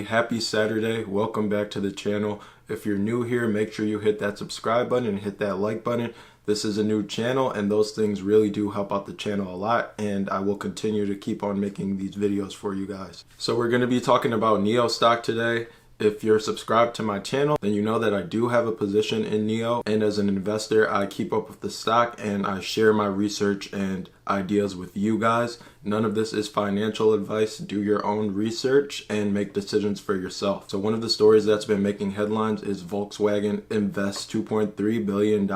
Happy Saturday. Welcome back to the channel. If you're new here, make sure you hit that subscribe button and hit that like button. This is a new channel and those things really do help out the channel a lot, and I will continue to keep on making these videos for you guys. So we're going to be talking about NIO stock today. If you're subscribed to my channel, then you know that I do have a position in NIO, and as an investor, I keep up with the stock and I share my research and ideas with you guys. None of this is financial advice. Do your own research and make decisions for yourself. So one of the stories that's been making headlines is Volkswagen invests $2.3 billion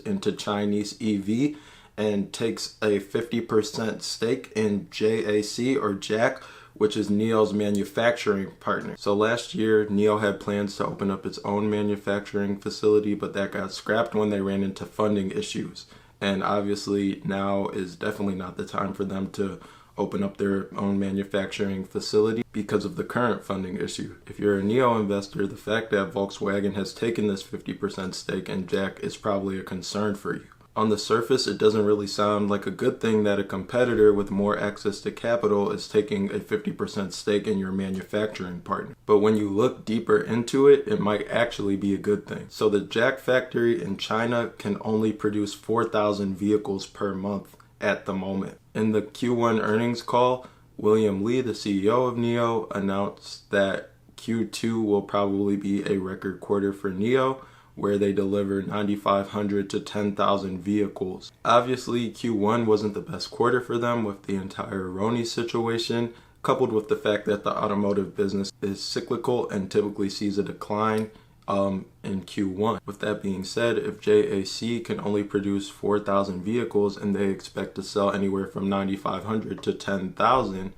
into Chinese EV and takes a 50% stake in JAC or JAC, which is NIO's manufacturing partner. So last year, NIO had plans to open up its own manufacturing facility, but that got scrapped when they ran into funding issues. And obviously now is definitely not the time for them to open up their own manufacturing facility because of the current funding issue. If you're a NIO investor, the fact that Volkswagen has taken this 50% stake in JAC is probably a concern for you. On the surface, it doesn't really sound like a good thing that a competitor with more access to capital is taking a 50% stake in your manufacturing partner. But when you look deeper into it, it might actually be a good thing. So the JAC factory in China can only produce 4,000 vehicles per month at the moment. In the Q1 earnings call, William Li, the CEO of NIO, announced that Q2 will probably be a record quarter for NIO, where they deliver 9,500 to 10,000 vehicles. Obviously, Q1 wasn't the best quarter for them with the entire Roni situation, coupled with the fact that the automotive business is cyclical and typically sees a decline in Q1. With that being said, if JAC can only produce 4,000 vehicles and they expect to sell anywhere from 9,500 to 10,000,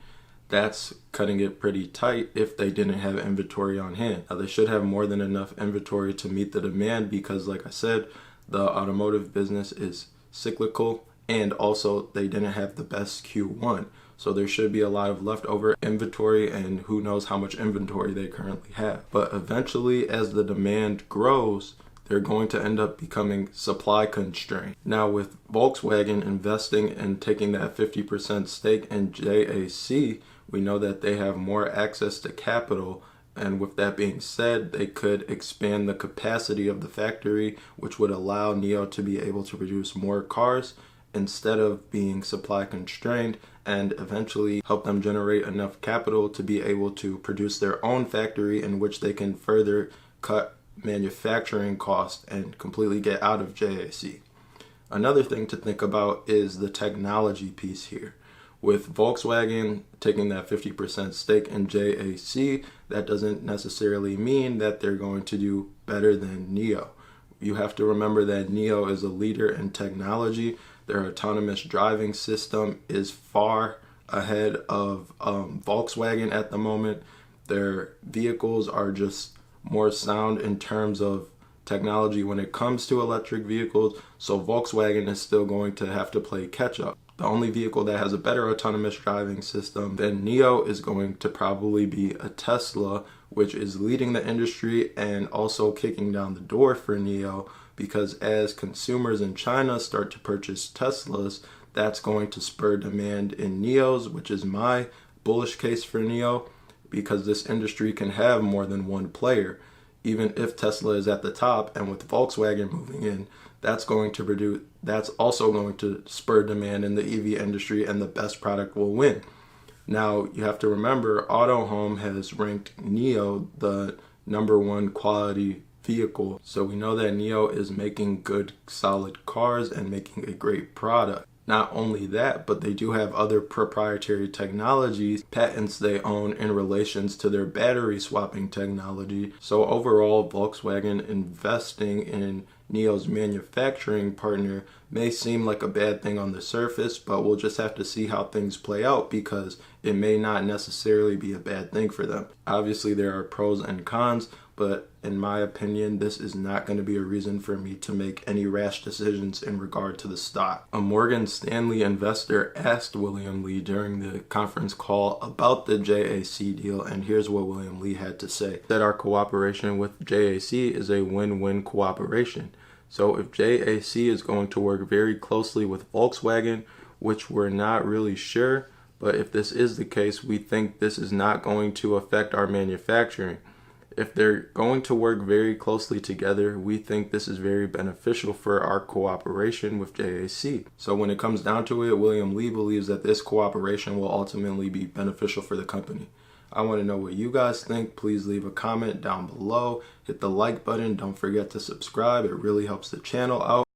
that's cutting it pretty tight if they didn't have inventory on hand. Now, they should have more than enough inventory to meet the demand because, like I said, the automotive business is cyclical, and also they didn't have the best Q1. So there should be a lot of leftover inventory, and who knows how much inventory they currently have. But eventually, as the demand grows, they're going to end up becoming supply constrained. Now, with Volkswagen investing and taking that 50% stake in JAC, we know that they have more access to capital, and with that being said, they could expand the capacity of the factory, which would allow NIO to be able to produce more cars instead of being supply constrained, and eventually help them generate enough capital to be able to produce their own factory in which they can further cut manufacturing costs and completely get out of JAC. Another thing to think about is the technology piece here. With Volkswagen taking that 50% stake in JAC, that doesn't necessarily mean that they're going to do better than NIO. You have to remember that NIO is a leader in technology. Their autonomous driving system is far ahead of Volkswagen at the moment. Their vehicles are just more sound in terms of technology when it comes to electric vehicles, so Volkswagen is still going to have to play catch up. The only vehicle that has a better autonomous driving system than NIO is going to probably be a Tesla, which is leading the industry and also kicking down the door for NIO, because as consumers in China start to purchase Teslas, that's going to spur demand in NIO's, which is my bullish case for NIO, because this industry can have more than one player. Even if Tesla is at the top, and with Volkswagen moving in, that's also going to spur demand in the EV industry, and the best product will win. Now, you have to remember, Autohome has ranked NIO the #1 quality vehicle. So we know that NIO is making good, solid cars and making a great product. Not only that, but they do have other proprietary technologies, patents they own in relations to their battery swapping technology. So overall, Volkswagen investing in NIO's manufacturing partner may seem like a bad thing on the surface, but we'll just have to see how things play out, because it may not necessarily be a bad thing for them. Obviously, there are pros and cons, but in my opinion, this is not going to be a reason for me to make any rash decisions in regard to the stock. A Morgan Stanley investor asked William Li during the conference call about the JAC deal, and here's what William Li had to say. That our cooperation with JAC is a win-win cooperation. So if JAC is going to work very closely with Volkswagen, which we're not really sure, But if this is the case, we think this is not going to affect our manufacturing. If they're going to work very closely together, we think this is very beneficial for our cooperation with JAC. So when it comes down to it, William Lee believes that this cooperation will ultimately be beneficial for the company. I want to know what you guys think. Please leave a comment down below. Hit the like button. Don't forget to subscribe. It really helps the channel out.